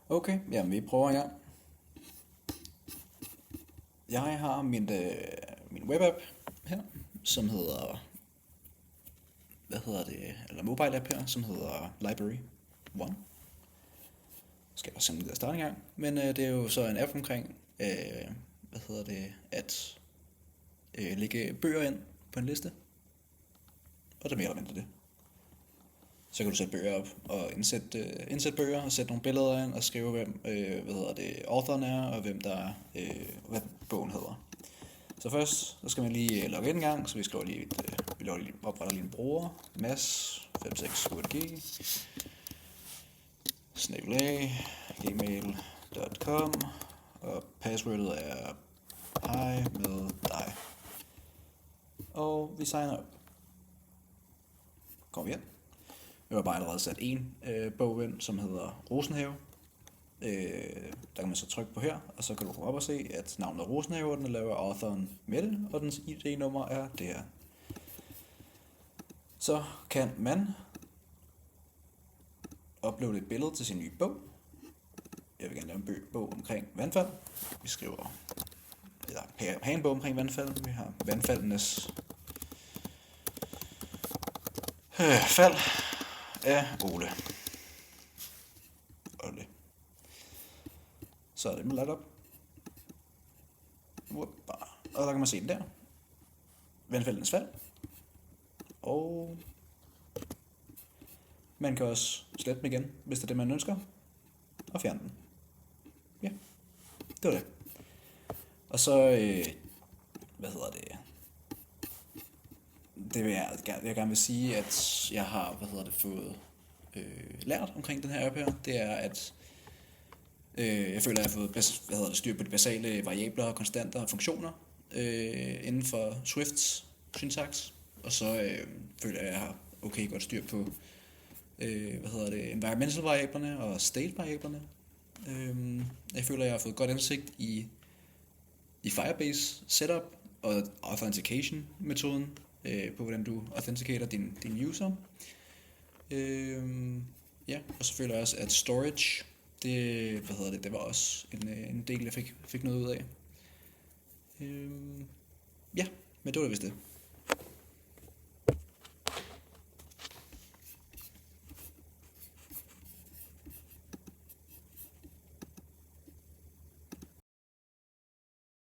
Okay, jamen vi prøver en gang. Jeg har min webapp her, som hedder, eller mobile app her, som hedder Library One. Skal jeg også simpelthen starte en gang. Men det er jo så en app omkring, at lægge bøger ind på en liste. Og det er mere eller mindre det. Så kan du sætte bøger op og indsætte bøger og sætte nogle billeder ind og skrive, hvem authoren er og hvem der er, hvad bogen hedder. Så først så skal man lige logge ind en gang, så vi skriver lige opretter lige en bruger, mas568g, @gmail.com, og passwordet er hej med dig. Og vi signer op. Kommer vi ind. Jeg har bare allerede sat en bog ind, som hedder Rosenhave. Der kan man så trykke på her, og så kan du komme op og se, at navnet er Rosenhave, og den laver authoren Mette, og dens ID-nummer er det her. Så kan man uploade et billede til sin nye bog. Jeg vil gerne lave en bog omkring vandfald. Vi skriver, eller have en bog omkring vandfald. Vi har vandfaldenes fald af Ole. Så er det lagt op. Og der kan man se den der. Vandfaldenes fald. Og man kan også slette den igen, hvis det er det, man ønsker. Og fjerne den. Ja, det var det. Og så, det vil jeg gerne vil sige, at jeg har, fået lært omkring den her app her. Det er, at jeg føler, at jeg har fået styr på de basale variabler, konstanter og funktioner inden for Swifts syntaks. Og så føler jeg, at jeg har okay godt styr på environmental variablerne og state variablerne. Jeg føler, at jeg har fået godt indsigt i Firebase setup og authentication metoden på hvordan du authenticater din user. Ja, og så føler jeg også, at storage, det var også en del, jeg fik noget ud af. Ja, men det var det vist det.